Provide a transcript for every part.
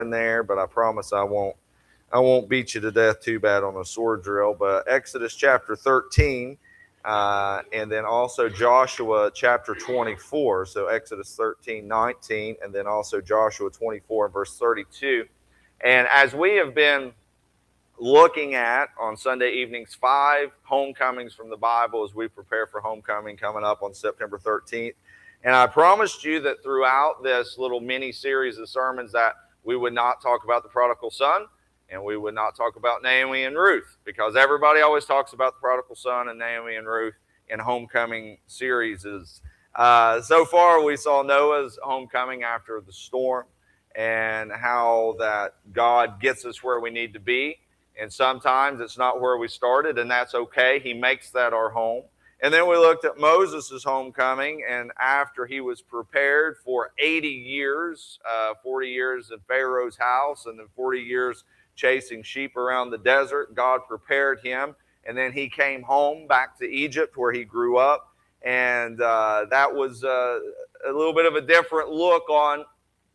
in there, but I promise I won't beat you to death too bad on a sword drill. But Exodus chapter 13, and then also Joshua chapter 24. So Exodus 13:19, and then also Joshua 24 and verse 32. And as we have been looking at on Sunday evenings 5 homecomings from the Bible as we prepare for homecoming coming up on September 13th. And I promised you that throughout this little mini series of sermons that we would not talk about the prodigal son and we would not talk about Naomi and Ruth, because everybody always talks about the prodigal son and Naomi and Ruth in homecoming series. So far we saw Noah's homecoming after the storm and how that God gets us where we need to be. And sometimes it's not where we started, and that's okay. He makes that our home. And then we looked at Moses' homecoming, and after he was prepared for 80 years, 40 years in Pharaoh's house, and then 40 years chasing sheep around the desert, God prepared him. And then he came home back to Egypt where he grew up. And that was a little bit of a different look on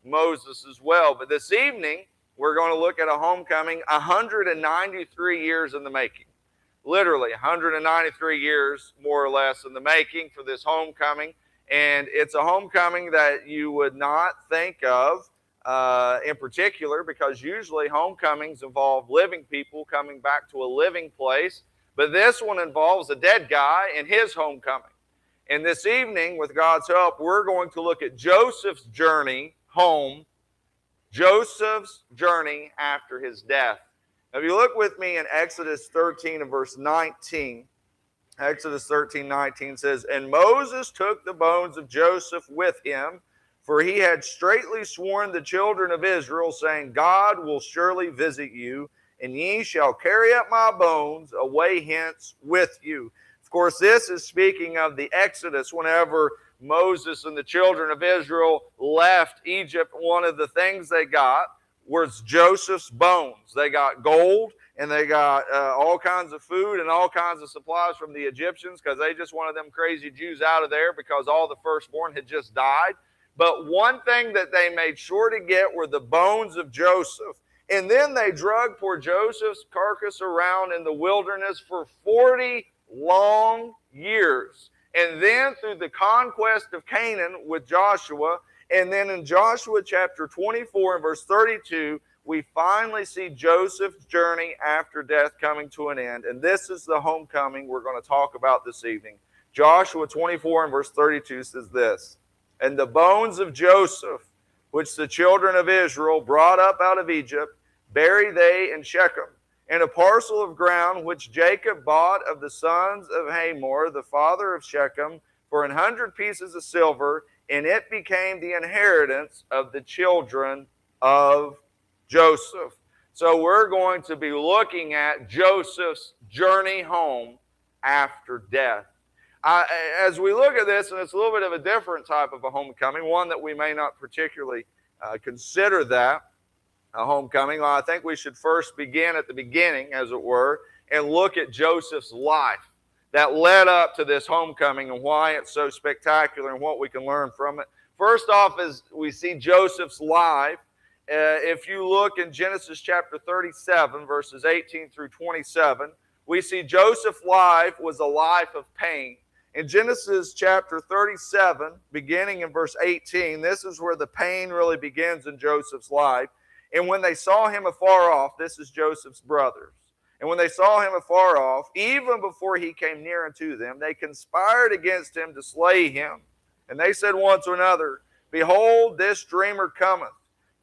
Moses as well. But this evening, we're going to look at a homecoming 193 years in the making. Literally 193 years, more or less, in the making for this homecoming. And it's a homecoming that you would not think of in particular, because usually homecomings involve living people coming back to a living place. But this one involves a dead guy and his homecoming. And this evening, with God's help, we're going to look at Joseph's journey home, Joseph's journey after his death. Now, if you look with me in Exodus 13 and verse 19, Exodus 13:19 says, "And Moses took the bones of Joseph with him, for he had straitly sworn the children of Israel, saying, God will surely visit you, and ye shall carry up my bones away hence with you." Of course, this is speaking of the Exodus. Whenever Moses and the children of Israel left Egypt, one of the things they got was Joseph's bones. They got gold, and they got all kinds of food and all kinds of supplies from the Egyptians, because they just wanted them crazy Jews out of there because all the firstborn had just died. But one thing that they made sure to get were the bones of Joseph. And then they drug poor Joseph's carcass around in the wilderness for 40 long years. And then through the conquest of Canaan with Joshua, and then in Joshua chapter 24 and verse 32, we finally see Joseph's journey after death coming to an end. And this is the homecoming we're going to talk about this evening. Joshua 24 and verse 32 says this, "And the bones of Joseph, which the children of Israel brought up out of Egypt, bury they in Shechem, and a parcel of ground which Jacob bought of the sons of Hamor, the father of Shechem, for 100 pieces of silver, and it became the inheritance of the children of Joseph." So we're going to be looking at Joseph's journey home after death. As we look at this, and it's a little bit of a different type of a homecoming, one that we may not particularly consider that a homecoming. Well, I think we should first begin at the beginning, as it were, and look at Joseph's life that led up to this homecoming and why it's so spectacular and what we can learn from it. First off, as we see Joseph's life, if you look in Genesis chapter 37, verses 18 through 27, we see Joseph's life was a life of pain. In Genesis chapter 37, beginning in verse 18, this is where the pain really begins in Joseph's life. "And when they saw him afar off," this is Joseph's brothers, "and when they saw him afar off, even before he came near unto them, they conspired against him to slay him. And they said one to another, Behold, this dreamer cometh.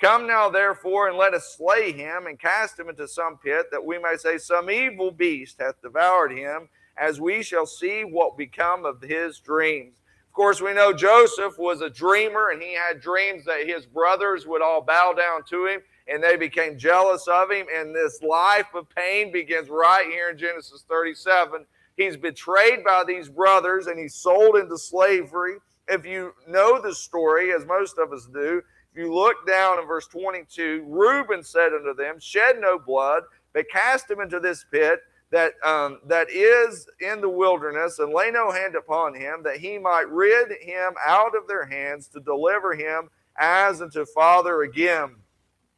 Come now therefore, and let us slay him, and cast him into some pit, that we may say, Some evil beast hath devoured him, as we shall see what become of his dreams." Of course, we know Joseph was a dreamer, and he had dreams that his brothers would all bow down to him, and they became jealous of him. And this life of pain begins right here in Genesis 37. He's betrayed by these brothers, and he's sold into slavery. If you know the story, as most of us do, if you look down in verse 22, "Reuben said unto them, Shed no blood, but cast him into this pit that is in the wilderness, and lay no hand upon him, that he might rid him out of their hands, to deliver him as unto father again."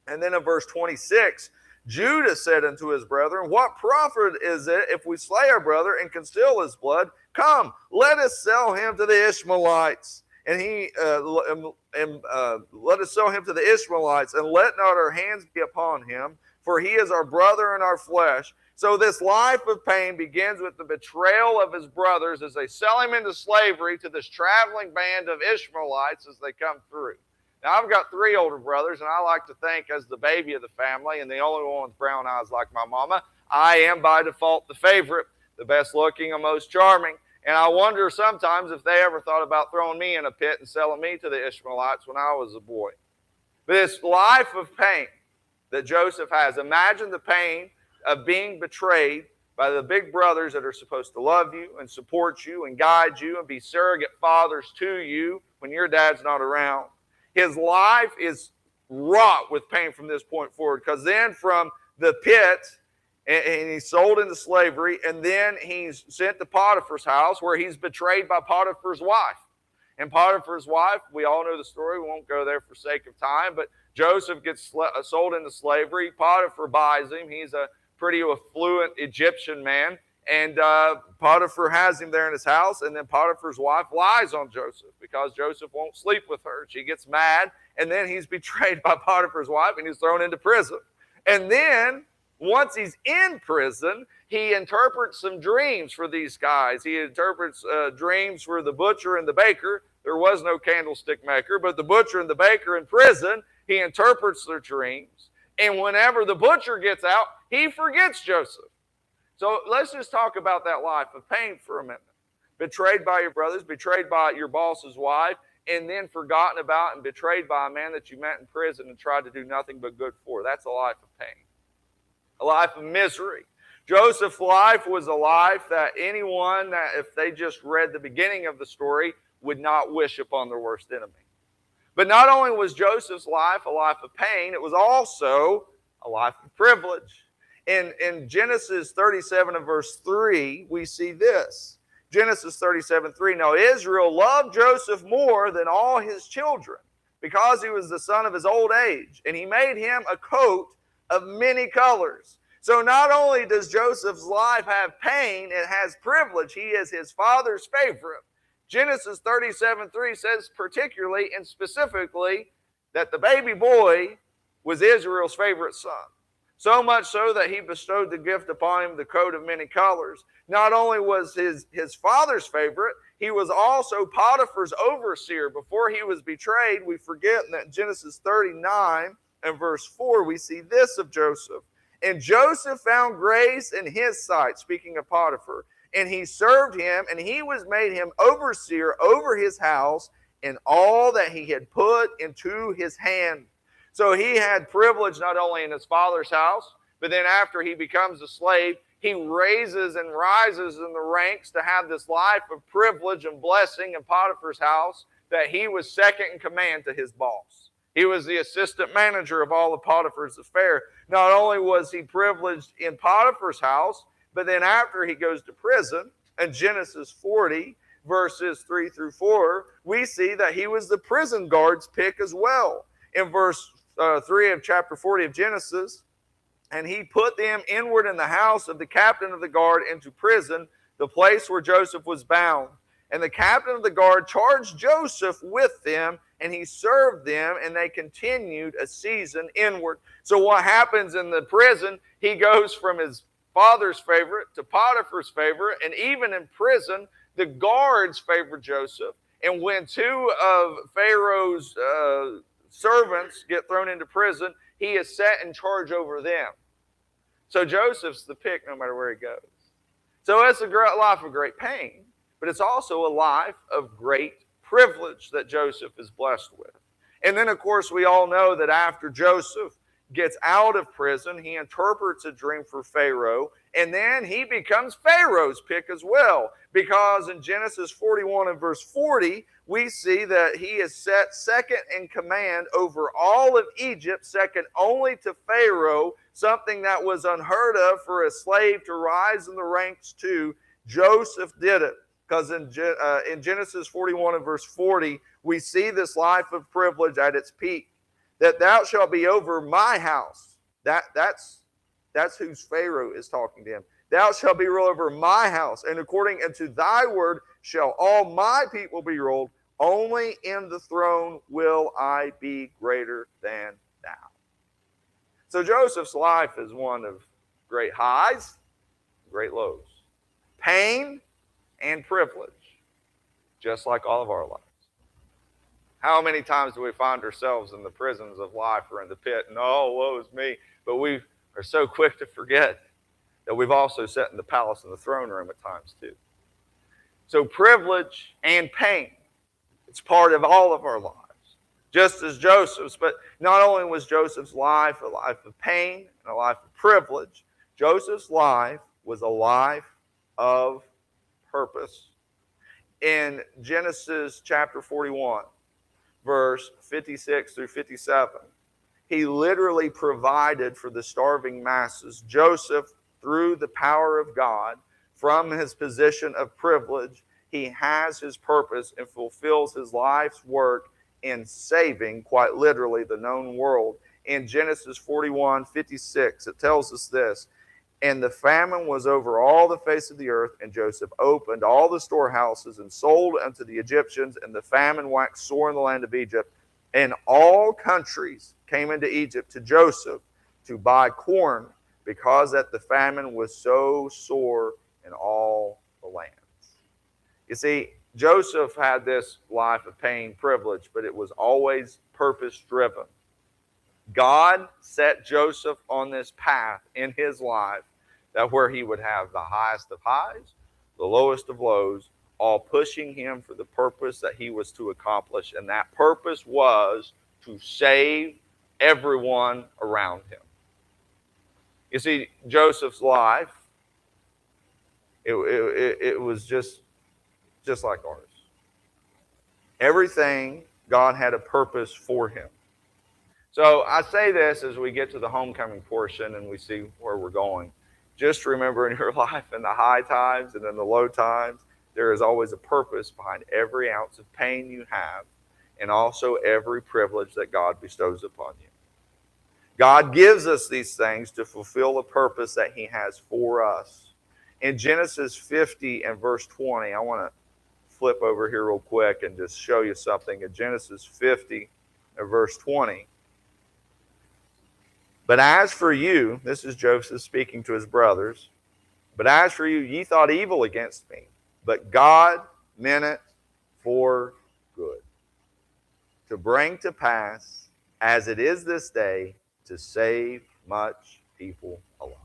And then in verse 26, Judah said unto his brethren, what profit is it if we slay our brother and conceal his blood? Come, let us sell him to the Ishmaelites. And let us sell him to the Ishmaelites, and let not our hands be upon him, for he is our brother and our flesh. So this life of pain begins with the betrayal of his brothers as they sell him into slavery to this traveling band of Ishmaelites as they come through. Now, I've got 3 older brothers, and I like to think as the baby of the family and the only one with brown eyes like my mama, I am by default the favorite, the best looking and most charming. And I wonder sometimes if they ever thought about throwing me in a pit and selling me to the Ishmaelites when I was a boy. But this life of pain that Joseph has, imagine the pain of being betrayed by the big brothers that are supposed to love you and support you and guide you and be surrogate fathers to you when your dad's not around. His life is wrought with pain from this point forward, because then from the pit, and he's sold into slavery, and then he's sent to Potiphar's house where he's betrayed by Potiphar's wife. And Potiphar's wife, we all know the story, we won't go there for sake of time, but Joseph gets sold into slavery. Potiphar buys him. He's a pretty affluent Egyptian man. And Potiphar has him there in his house, and then Potiphar's wife lies on Joseph because Joseph won't sleep with her. She gets mad, and then he's betrayed by Potiphar's wife, and he's thrown into prison. And then, once he's in prison, he interprets some dreams for these guys. He interprets dreams for the butcher and the baker. There was no candlestick maker, but the butcher and the baker in prison, he interprets their dreams. And whenever the butcher gets out, he forgets Joseph. So let's just talk about that life of pain for a minute. Betrayed by your brothers, betrayed by your boss's wife, and then forgotten about and betrayed by a man that you met in prison and tried to do nothing but good for. That's a life of pain. A life of misery. Joseph's life was a life that anyone that, if they just read the beginning of the story, would not wish upon their worst enemy. But not only was Joseph's life a life of pain, it was also a life of privilege. In Genesis 37 and verse 3, we see this. Genesis 37:3. Now Israel loved Joseph more than all his children, because he was the son of his old age, and he made him a coat of many colors. So not only does Joseph's life have pain, it has privilege. He is his father's favorite. Genesis 37:3 says particularly and specifically that the baby boy was Israel's favorite son. So much so that he bestowed the gift upon him, the coat of many colors. Not only was his father's favorite, he was also Potiphar's overseer. Before he was betrayed, we forget that in Genesis 39 and verse 4, we see this of Joseph. And Joseph found grace in his sight, speaking of Potiphar, and he served him, and he was made him overseer over his house and all that he had put into his hand. So he had privilege not only in his father's house, but then after he becomes a slave, he raises and rises in the ranks to have this life of privilege and blessing in Potiphar's house, that he was second in command to his boss. He was the assistant manager of all of Potiphar's affairs. Not only was he privileged in Potiphar's house, but then after he goes to prison, in Genesis 40, verses 3 through 4, we see that he was the prison guard's pick as well. In verse 3 of chapter 40 of Genesis, and he put them inward in the house of the captain of the guard into prison, the place where Joseph was bound. And the captain of the guard charged Joseph with them, and he served them, and they continued a season inward. So what happens in the prison, he goes from his father's favorite to Potiphar's favorite, and even in prison, the guards favored Joseph. And when 2 of Pharaoh's servants get thrown into prison, he is set in charge over them. So Joseph's the pick no matter where he goes. So it's a great life of great pain, but it's also a life of great privilege that Joseph is blessed with. And then, of course, we all know that after Joseph gets out of prison, he interprets a dream for Pharaoh, and then he becomes Pharaoh's pick as well, because in Genesis 41 and verse 40, we see that he is set second in command over all of Egypt, second only to Pharaoh, something that was unheard of for a slave to rise in the ranks to. Joseph did it, because in Genesis 41 and verse 40, we see this life of privilege at its peak. that thou shalt be over my house. That's who's Pharaoh is talking to him. Thou shalt be ruled over my house, and according unto thy word shall all my people be ruled. Only in the throne will I be greater than thou. So Joseph's life is one of great highs, great lows, pain and privilege, just like all of our lives. How many times do we find ourselves in the prisons of life or in the pit and, oh, woe is me? But we are so quick to forget that we've also sat in the palace and the throne room at times too. So privilege and pain, it's part of all of our lives, just as Joseph's. But not only was Joseph's life a life of pain and a life of privilege, Joseph's life was a life of purpose. In Genesis chapter 41, verse 56 through 57, he literally provided for the starving masses. Joseph, through the power of God, from his position of privilege, he has his purpose and fulfills his life's work in saving, quite literally, the known world. In Genesis 41:56, it tells us this: and the famine was over all the face of the earth, and Joseph opened all the storehouses and sold unto the Egyptians, and the famine waxed sore in the land of Egypt. And all countries came into Egypt to Joseph to buy corn, because that the famine was so sore in all the lands. You see, Joseph had this life of pain, privilege, but it was always purpose-driven. God set Joseph on this path in his life, that where he would have the highest of highs, the lowest of lows, all pushing him for the purpose that he was to accomplish. And that purpose was to save everyone around him. You see, Joseph's life, it was just like ours. Everything, God had a purpose for him. So I say this as we get to the homecoming portion and we see where we're going. Just remember, in your life, in the high times and in the low times, there is always a purpose behind every ounce of pain you have, and also every privilege that God bestows upon you. God gives us these things to fulfill the purpose that he has for us. In Genesis 50 and verse 20, I want to flip over here real quick and just show you something. In Genesis 50 and verse 20, but as for you, this is Joseph speaking to his brothers, but as for you, ye thought evil against me, but God meant it for good, to bring to pass, as it is this day, to save much people alive.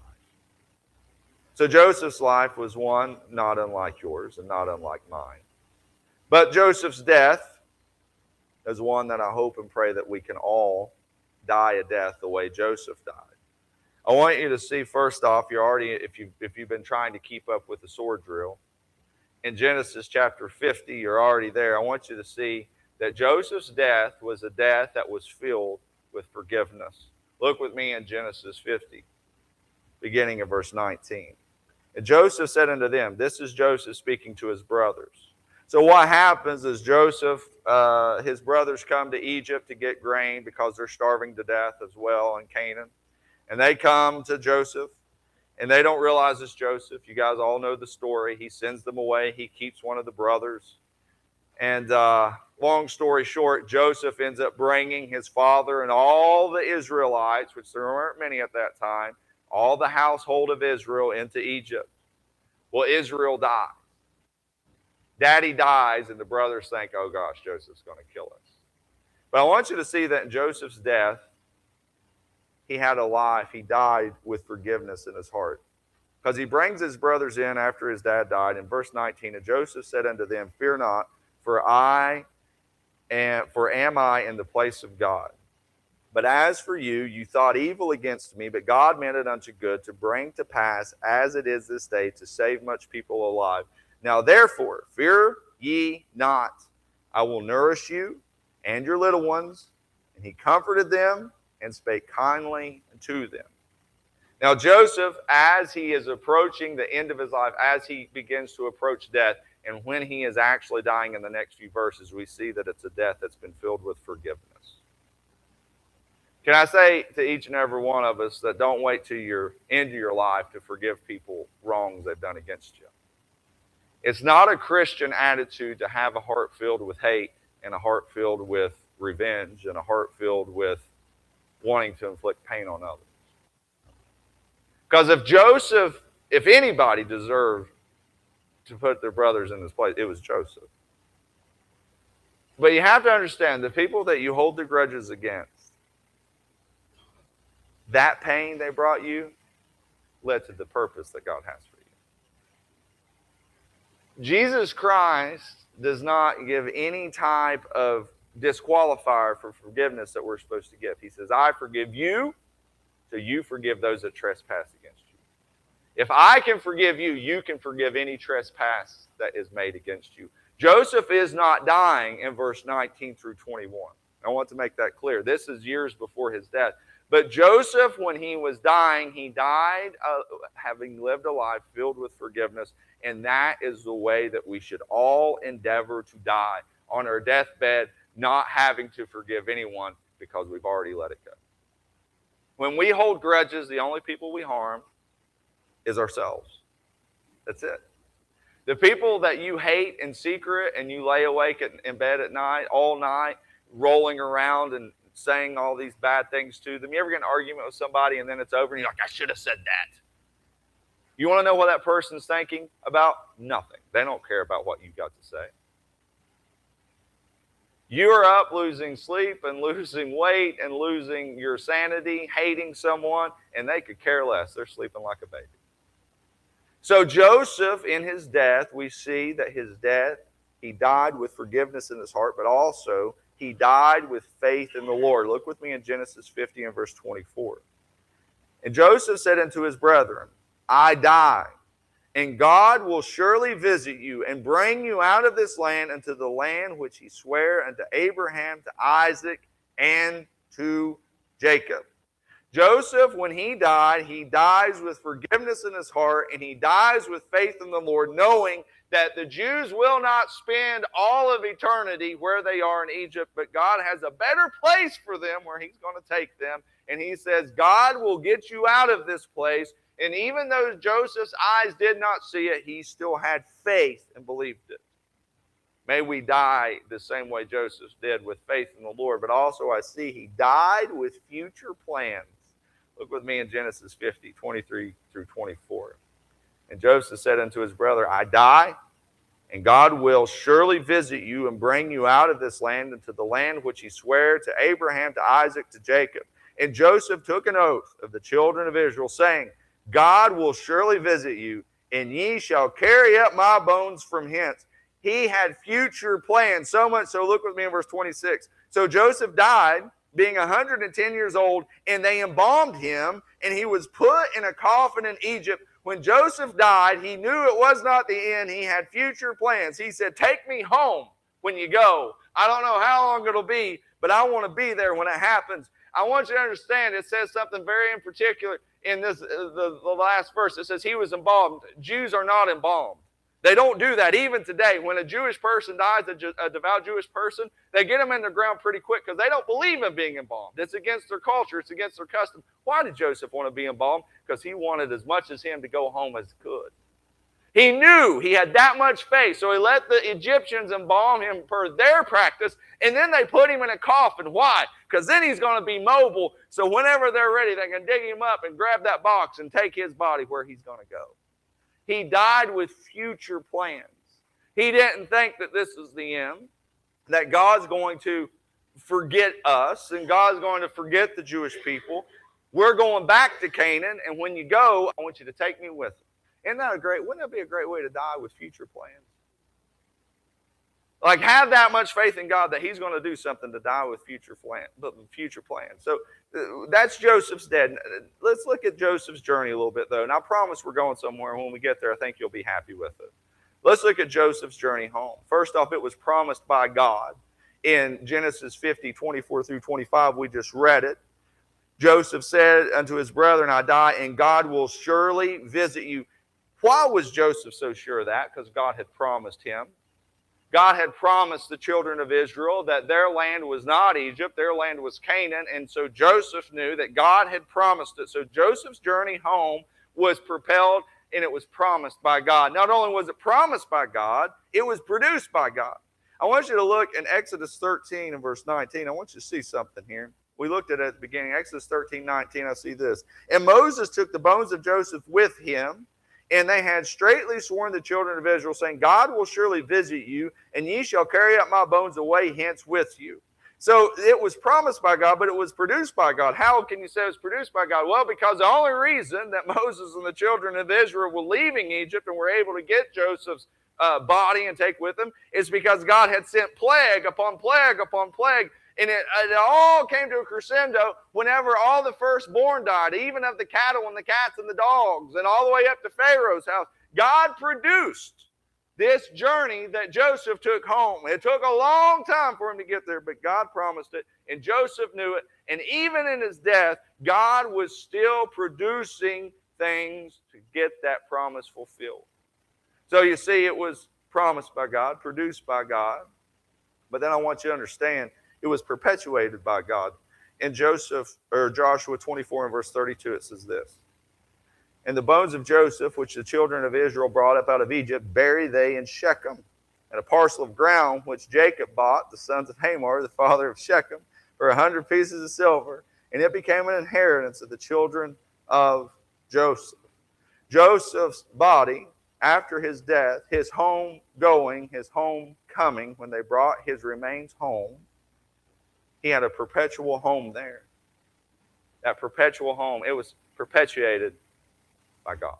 So Joseph's life was one not unlike yours and not unlike mine. But Joseph's death is one that I hope and pray that we can all die a death the way Joseph died. I want you to see, first off, you're already, if you've been trying to keep up with the sword drill, in Genesis chapter 50, you're already there. I want you to see that Joseph's death was a death that was filled with forgiveness. Look with me in Genesis 50, beginning of verse 19. And Joseph said unto them, this is Joseph speaking to his brothers. So what happens is Joseph, his brothers come to Egypt to get grain because they're starving to death as well in Canaan. And they come to Joseph, and they don't realize it's Joseph. You guys all know the story. He sends them away. He keeps one of the brothers. And long story short, Joseph ends up bringing his father and all the Israelites, which there weren't many at that time, all the household of Israel into Egypt. Well, Israel dies. Daddy dies, and the brothers think, oh gosh, Joseph's going to kill us. But I want you to see that in Joseph's death, he had a life. He died with forgiveness in his heart. Because he brings his brothers in after his dad died. In verse 19, and Joseph said unto them, fear not, for am I in the place of God. But as for you, you thought evil against me, but God meant it unto good, to bring to pass, as it is this day, to save much people alive. Now therefore, fear ye not. I will nourish you and your little ones. And he comforted them and spake kindly unto them. Now Joseph, as he is approaching the end of his life, as he begins to approach death, and when he is actually dying in the next few verses, we see that it's a death that's been filled with forgiveness. Can I say to each and every one of us that don't wait till your end of your life to forgive people wrongs they've done against you? It's not a Christian attitude to have a heart filled with hate and a heart filled with revenge and a heart filled with wanting to inflict pain on others. Because if anybody deserved to put their brothers in this place, it was Joseph. But you have to understand, the people that you hold the grudges against, that pain they brought you led to the purpose that God has for you. Jesus Christ does not give any type of disqualifier for forgiveness that we're supposed to give. He says, I forgive you, so you forgive those that trespass against you. If I can forgive you, you can forgive any trespass that is made against you. Joseph is not dying in verse 19 through 21. I want to make that clear. This is years before his death. But Joseph, when he was dying, he died having lived a life filled with forgiveness. And that is the way that we should all endeavor to die, on our deathbed, not having to forgive anyone because we've already let it go. When we hold grudges, the only people we harm is ourselves. That's it. The people that you hate in secret and you lay awake in bed at night, all night, rolling around and saying all these bad things to them. You ever get in an argument with somebody and then it's over and you're like, I should have said that. You want to know what that person's thinking about? Nothing. They don't care about what you've got to say. You're up losing sleep and losing weight and losing your sanity, hating someone, and they could care less. They're sleeping like a baby. So Joseph, in his death, we see that his death, he died with forgiveness in his heart, but also he died with faith in the Lord. Look with me in Genesis 50 and verse 24. And Joseph said unto his brethren, I die, and God will surely visit you and bring you out of this land into the land which he sware unto Abraham, to Isaac, and to Jacob. Joseph, when he dies with forgiveness in his heart, and he dies with faith in the Lord, knowing that the Jews will not spend all of eternity where they are in Egypt, but God has a better place for them where he's going to take them. And he says, God will get you out of this place. And even though Joseph's eyes did not see it, he still had faith and believed it. May we die the same way Joseph did, with faith in the Lord. But also I see he died with future plans. Look with me in Genesis 50, 23 through 24. And Joseph said unto his brother, I die, and God will surely visit you and bring you out of this land into the land which he sware to Abraham, to Isaac, to Jacob. And Joseph took an oath of the children of Israel, saying, God will surely visit you, and ye shall carry up my bones from hence. He had future plans, so much so, look with me in verse 26. So Joseph died, being 110 years old, and they embalmed him, and he was put in a coffin in Egypt. When Joseph died, he knew it was not the end. He had future plans. He said, take me home when you go. I don't know how long it'll be, but I want to be there when it happens. I want you to understand, it says something very in particular in this the last verse. It says he was embalmed. Jews are not embalmed. They don't do that even today. When a Jewish person dies, a devout Jewish person, they get them in the ground pretty quick because they don't believe in being embalmed. It's against their culture. It's against their custom. Why did Joseph want to be embalmed? Because he wanted as much as him to go home as could. He knew he had that much faith, so he let the Egyptians embalm him per their practice, and then they put him in a coffin. Why? Because then he's going to be mobile, so whenever they're ready, they can dig him up and grab that box and take his body where he's going to go. He died with future plans. He didn't think that this is the end, that God's going to forget us, and God's going to forget the Jewish people. We're going back to Canaan, and when you go, I want you to take me with you. Wouldn't that be a great way to die, with future plans? Like, have that much faith in God that he's going to do something to die with future plans. So that's Joseph's dead. Let's look at Joseph's journey a little bit, though. And I promise we're going somewhere. When we get there, I think you'll be happy with it. Let's look at Joseph's journey home. First off, it was promised by God. In Genesis 50, 24 through 25, we just read it. Joseph said unto his brethren, I die, and God will surely visit you. Why was Joseph so sure of that? Because God had promised him. God had promised the children of Israel that their land was not Egypt, their land was Canaan, and so Joseph knew that God had promised it. So Joseph's journey home was propelled and it was promised by God. Not only was it promised by God, it was produced by God. I want you to look in Exodus 13 and verse 19. I want you to see something here. We looked at it at the beginning. Exodus 13, 19, I see this. And Moses took the bones of Joseph with him, and they had straitly sworn the children of Israel, saying, God will surely visit you, and ye shall carry up my bones away hence with you. So it was promised by God, but it was produced by God. How can you say it was produced by God? Well, because the only reason that Moses and the children of Israel were leaving Egypt and were able to get Joseph's body and take with them is because God had sent plague upon plague upon plague. And it all came to a crescendo whenever all the firstborn died, even of the cattle and the cats and the dogs, and all the way up to Pharaoh's house. God produced this journey that Joseph took home. It took a long time for him to get there, but God promised it, and Joseph knew it. And even in his death, God was still producing things to get that promise fulfilled. So you see, it was promised by God, produced by God. But then I want you to understand, it was perpetuated by God. In Joshua 24 and verse 32, it says this. And the bones of Joseph, which the children of Israel brought up out of Egypt, buried they in Shechem, and a parcel of ground which Jacob bought, the sons of Hamor, the father of Shechem, for 100 pieces of silver. And it became an inheritance of the children of Joseph. Joseph's body, after his death, his home going, his home coming, when they brought his remains home, he had a perpetual home there. That perpetual home, it was perpetuated by God.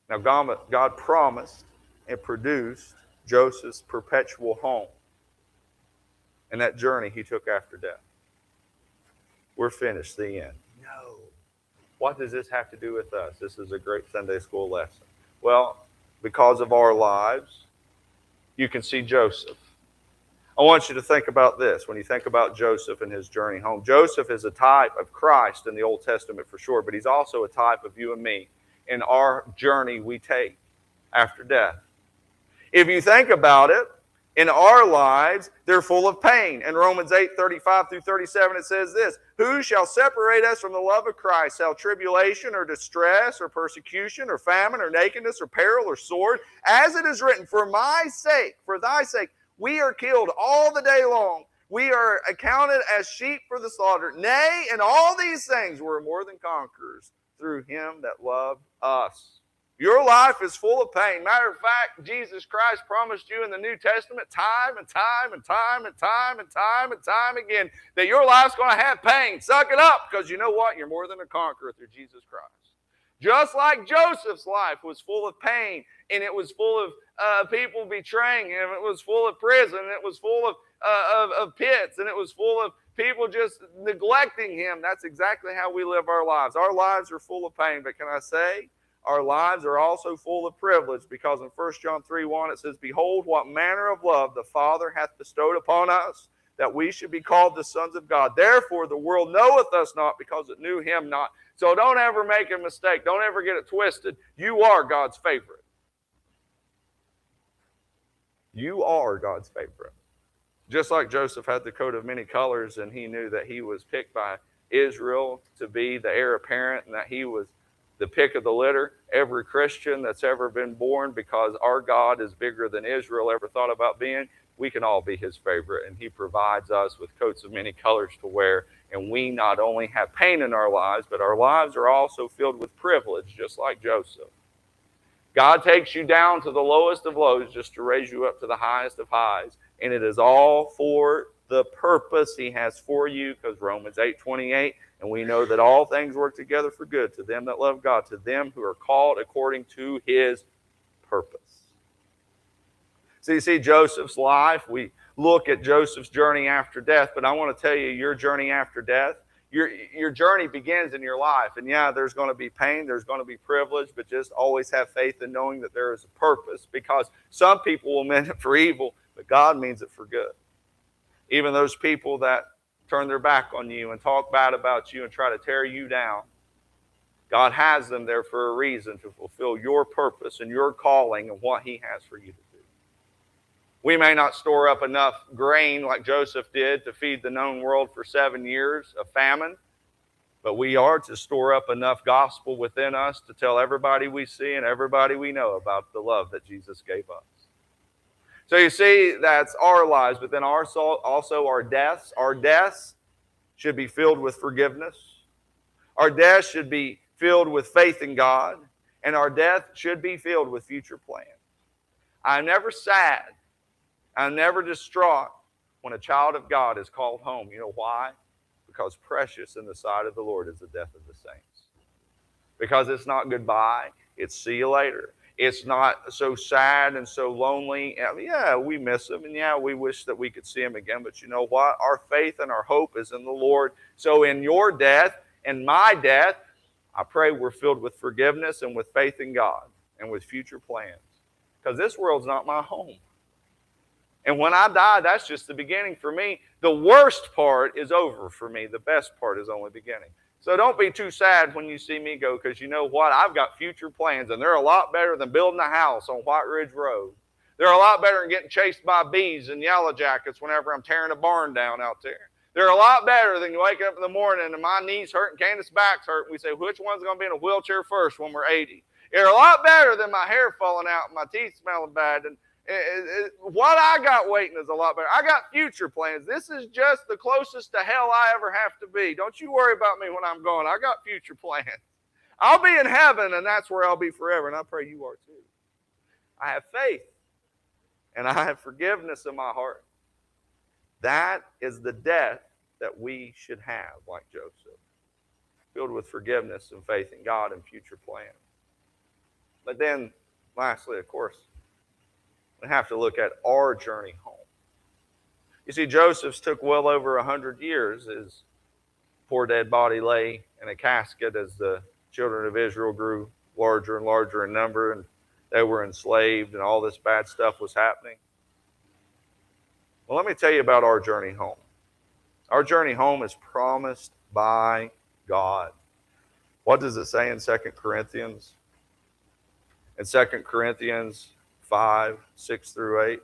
Now, God promised and produced Joseph's perpetual home. And that journey he took after death. We're finished, the end. No. What does this have to do with us? This is a great Sunday school lesson. Well, because of our lives, you can see Joseph. I want you to think about this when you think about Joseph and his journey home. Joseph is a type of Christ in the Old Testament for sure, but he's also a type of you and me in our journey we take after death. If you think about it, in our lives, they're full of pain. In Romans 8:35 through 37, it says this, who shall separate us from the love of Christ? Shall tribulation or distress or persecution or famine or nakedness or peril or sword? As it is written, for my sake, for thy sake, we are killed all the day long. We are accounted as sheep for the slaughter. Nay, in all these things we're more than conquerors through him that loved us. Your life is full of pain. Matter of fact, Jesus Christ promised you in the New Testament time and time and time and time and time and time again that your life's going to have pain. Suck it up, because you know what? You're more than a conqueror through Jesus Christ. Just like Joseph's life was full of pain, and it was full of people betraying him, it was full of prison, it was full of pits, and it was full of people just neglecting him. That's exactly how we live our lives. Our lives are full of pain, but can I say, our lives are also full of privilege, because in 1 John 3:1 it says, behold, what manner of love the Father hath bestowed upon us, that we should be called the sons of God. Therefore the world knoweth us not, because it knew him not. So don't ever make a mistake. Don't ever get it twisted. You are God's favorite. You are God's favorite. Just like Joseph had the coat of many colors, and he knew that he was picked by Israel to be the heir apparent, and that he was the pick of the litter. Every Christian that's ever been born, because our God is bigger than Israel ever thought about being, we can all be his favorite, and he provides us with coats of many colors to wear. And we not only have pain in our lives, but our lives are also filled with privilege, just like Joseph. God takes you down to the lowest of lows just to raise you up to the highest of highs. And it is all for the purpose he has for you, because Romans 8:28, and we know that all things work together for good to them that love God, to them who are called according to his purpose. So you see Joseph's life. We look at Joseph's journey after death, but I want to tell you, your journey after death, your journey begins in your life. And yeah, there's going to be pain, there's going to be privilege, but just always have faith in knowing that there is a purpose, because some people will mean it for evil, but God means it for good. Even those people that turn their back on you and talk bad about you and try to tear you down, God has them there for a reason, to fulfill your purpose and your calling and what He has for you to do. We may not store up enough grain like Joseph did to feed the known world for 7 years of famine, but we are to store up enough gospel within us to tell everybody we see and everybody we know about the love that Jesus gave us. So you see, that's our lives, but then also our deaths. Our deaths should be filled with forgiveness. Our death should be filled with faith in God, and our death should be filled with future plans. I'm never sad, I'm never distraught when a child of God is called home. You know why? Because precious in the sight of the Lord is the death of the saints. Because it's not goodbye, it's see you later. It's not so sad and so lonely. Yeah, we miss them, and yeah, we wish that we could see them again, but you know what? Our faith and our hope is in the Lord. So in your death and my death, I pray we're filled with forgiveness and with faith in God and with future plans. Because this world's not my home. And when I die, that's just the beginning for me. The worst part is over for me. The best part is only beginning. So don't be too sad when you see me go, because you know what? I've got future plans, and they're a lot better than building a house on White Ridge Road. They're a lot better than getting chased by bees and yellow jackets whenever I'm tearing a barn down out there. They're a lot better than waking up in the morning and my knees hurt and Candace's back's hurt, and we say, which one's going to be in a wheelchair first when we're 80? They're a lot better than my hair falling out and my teeth smelling bad. And what I got waiting is a lot better. I got future plans. This is just the closest to hell I ever have to be. Don't you worry about me when I'm gone. I got future plans. I'll be in heaven, and that's where I'll be forever, and I pray you are too. I have faith, and I have forgiveness in my heart. That is the death that we should have, like Joseph, filled with forgiveness and faith in God and future plans. But then, lastly, of course, we have to look at our journey home. You see, Joseph's took well over 100 years. His poor dead body lay in a casket as the children of Israel grew larger and larger in number, and they were enslaved, and all this bad stuff was happening. Well, let me tell you about our journey home. Our journey home is promised by God. What does it say in 2 Corinthians? In 2 Corinthians 5, 6 through 8, it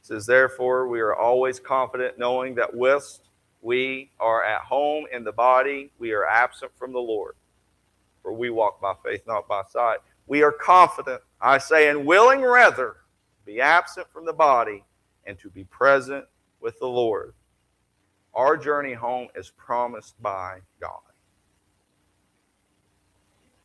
says, therefore, we are always confident, knowing that whilst we are at home in the body, we are absent from the Lord. For we walk by faith, not by sight. We are confident, I say, and willing rather to be absent from the body and to be present with the Lord. Our journey home is promised by God.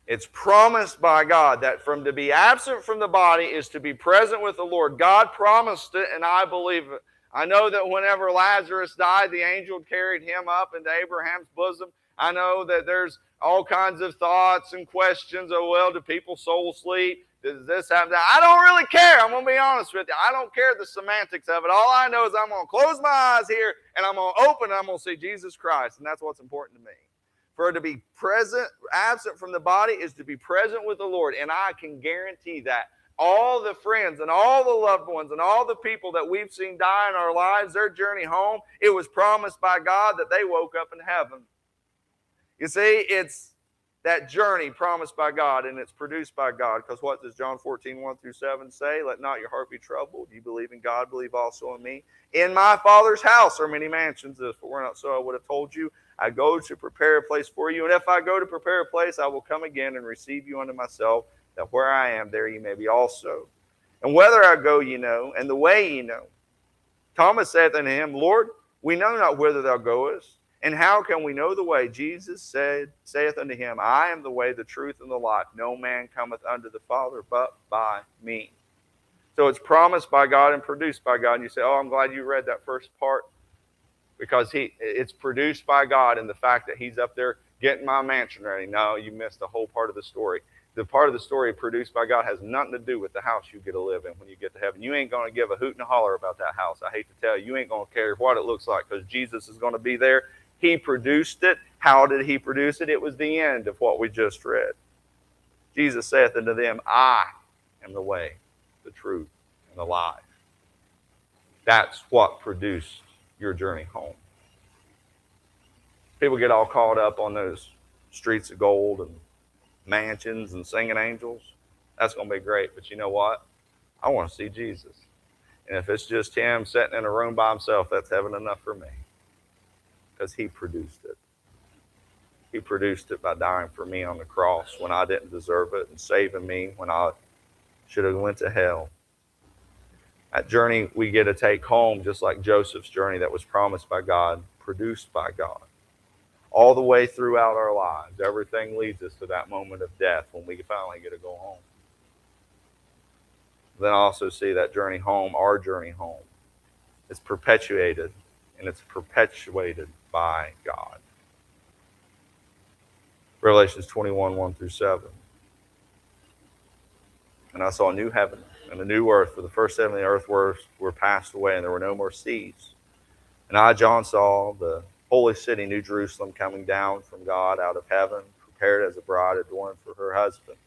It's promised by God that to be absent from the body is to be present with the Lord. God promised it, and I believe it. I know that whenever Lazarus died, the angel carried him up into Abraham's bosom. I know that there's all kinds of thoughts and questions. Oh, well, do people soul sleep? Does this happen? I don't really care. I'm going to be honest with you. I don't care the semantics of it. All I know is I'm going to close my eyes here, and I'm going to open, and I'm going to see Jesus Christ, and that's what's important to me. For to be present, absent from the body is to be present with the Lord. And I can guarantee that all the friends and all the loved ones and all the people that we've seen die in our lives, their journey home, it was promised by God that they woke up in heaven. You see, it's that journey promised by God, and it's produced by God. Because what does John 14, 1 through 7 say? Let not your heart be troubled. You believe in God, believe also in me. In my Father's house are many mansions. If it were not so, I would have told you. I go to prepare a place for you. And if I go to prepare a place, I will come again and receive you unto myself, that where I am, there you may be also. And whither I go, ye know, and the way ye know. Thomas saith unto him, Lord, we know not whither thou goest, and how can we know the way? Jesus saith unto him, I am the way, the truth, and the life. No man cometh unto the Father but by me. So it's promised by God and produced by God. And you say, oh, I'm glad you read that first part. Because it's produced by God in the fact that he's up there getting my mansion ready. No, you missed the whole part of the story. The part of the story produced by God has nothing to do with the house you get to live in when you get to heaven. You ain't going to give a hoot and a holler about that house. I hate to tell you, you ain't going to care what it looks like, because Jesus is going to be there. He produced it. How did he produce it? It was the end of what we just read. Jesus saith unto them, I am the way, the truth, and the life. That's what produced your journey home. People get all caught up on those streets of gold and mansions and singing angels. That's going to be great. But you know what? I want to see Jesus. And if it's just him sitting in a room by himself, that's heaven enough for me. Because he produced it. He produced it by dying for me on the cross when I didn't deserve it, and saving me when I should have went to hell. That journey we get to take home, just like Joseph's journey that was promised by God, produced by God. All the way throughout our lives, everything leads us to that moment of death when we finally get to go home. Then I also see that journey home, our journey home, is perpetuated, and it's perpetuated by God. Revelations 21, 1 through 7. And I saw a new heaven and a new earth, for the first heaven and the earth were passed away, and there were no more seas. And I, John, saw the holy city, New Jerusalem, coming down from God out of heaven, prepared as a bride adorned for her husband.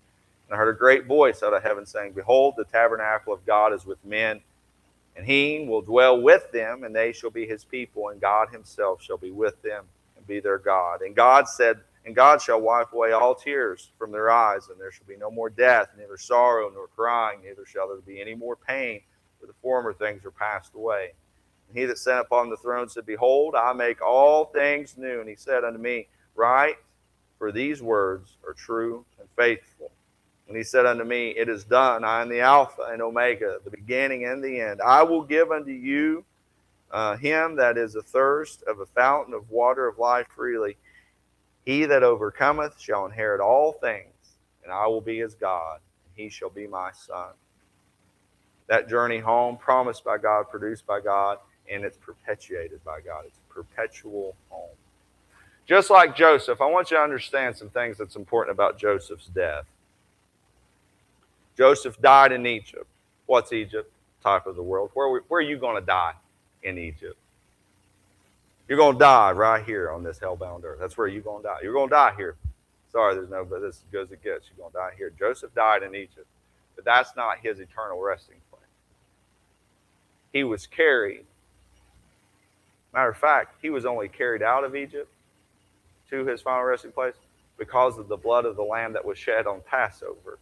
And I heard a great voice out of heaven saying, Behold, the tabernacle of God is with men, and he will dwell with them, and they shall be his people, and God himself shall be with them and be their God. And God said, And God shall wipe away all tears from their eyes, and there shall be no more death, neither sorrow nor crying, neither shall there be any more pain, for the former things are passed away. And he that sat upon the throne said, Behold, I make all things new. And he said unto me, Write, for these words are true and faithful. And he said unto me, It is done. I am the Alpha and Omega, the beginning and the end. I will give unto you him that is athirst of a fountain of water of life freely. He that overcometh shall inherit all things, and I will be his God, and he shall be my son. That journey home, promised by God, produced by God, and it's perpetuated by God. It's a perpetual home. Just like Joseph, I want you to understand some things that's important about Joseph's death. Joseph died in Egypt. What's Egypt? Type of the world. Where are you going to die in Egypt? You're going to die right here on this hellbound earth. That's where you're going to die. You're going to die here. Sorry, but this is as good as it gets. You're going to die here. Joseph died in Egypt, but that's not his eternal resting place. He was carried. Matter of fact, he was only carried out of Egypt to his final resting place because of the blood of the Lamb that was shed on Passover.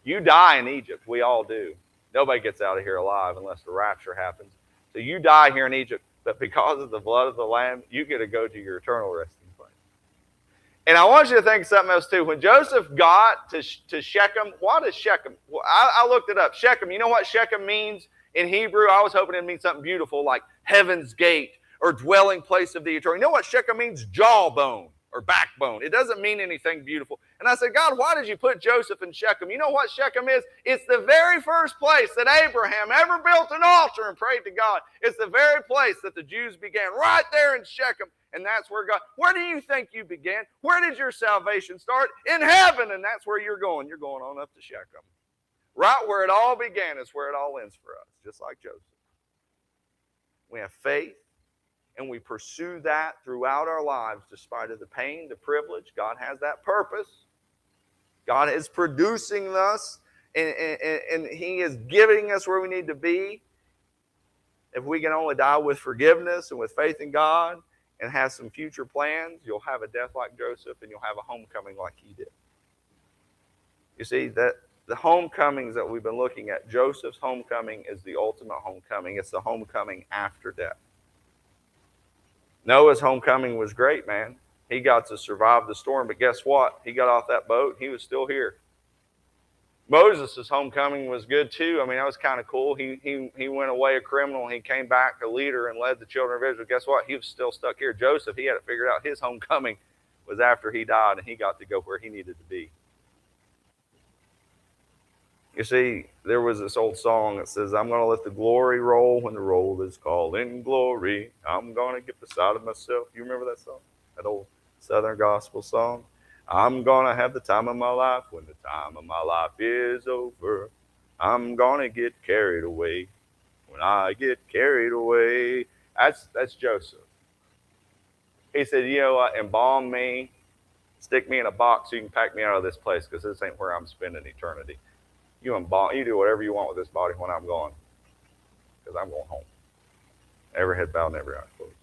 You die in Egypt. We all do. Nobody gets out of here alive unless the rapture happens. So you die here in Egypt, but because of the blood of the Lamb, you get to go to your eternal resting place. And I want you to think of something else too. When Joseph got to Shechem, what is Shechem? Well, I looked it up. Shechem, you know what Shechem means in Hebrew? I was hoping it means something beautiful like heaven's gate or dwelling place of the eternal. You know what Shechem means? Jawbone or backbone. It doesn't mean anything beautiful. And I said, God, why did you put Joseph in Shechem? You know what Shechem is? It's the very first place that Abraham ever built an altar and prayed to God. It's the very place that the Jews began, right there in Shechem. And that's where God, where do you think you began? Where did your salvation start? In heaven. And that's where you're going. You're going on up to Shechem. Right where it all began is where it all ends for us, just like Joseph. We have faith. And we pursue that throughout our lives despite of the pain, the privilege. God has that purpose. God is producing us, and he is giving us where we need to be. If we can only die with forgiveness and with faith in God and have some future plans, you'll have a death like Joseph, and you'll have a homecoming like he did. You see, that the homecomings that we've been looking at, Joseph's homecoming is the ultimate homecoming. It's the homecoming after death. Noah's homecoming was great, man. He got to survive the storm, but guess what? He got off that boat, and he was still here. Moses' homecoming was good too. I mean, that was kind of cool. He went away a criminal, and he came back a leader and led the children of Israel. Guess what? He was still stuck here. Joseph, he had it figured out. His homecoming was after he died, and he got to go where he needed to be. You see, there was this old song that says, I'm going to let the glory roll when the roll is called in glory. I'm going to get beside of myself. You remember that song? That old Southern gospel song? I'm going to have the time of my life when the time of my life is over. I'm going to get carried away when I get carried away. That's Joseph. He said, you know what, embalm me, stick me in a box so you can pack me out of this place because this ain't where I'm spending eternity. You do whatever you want with this body when I'm gone, because I'm going home. Every head bowed and every eye closed.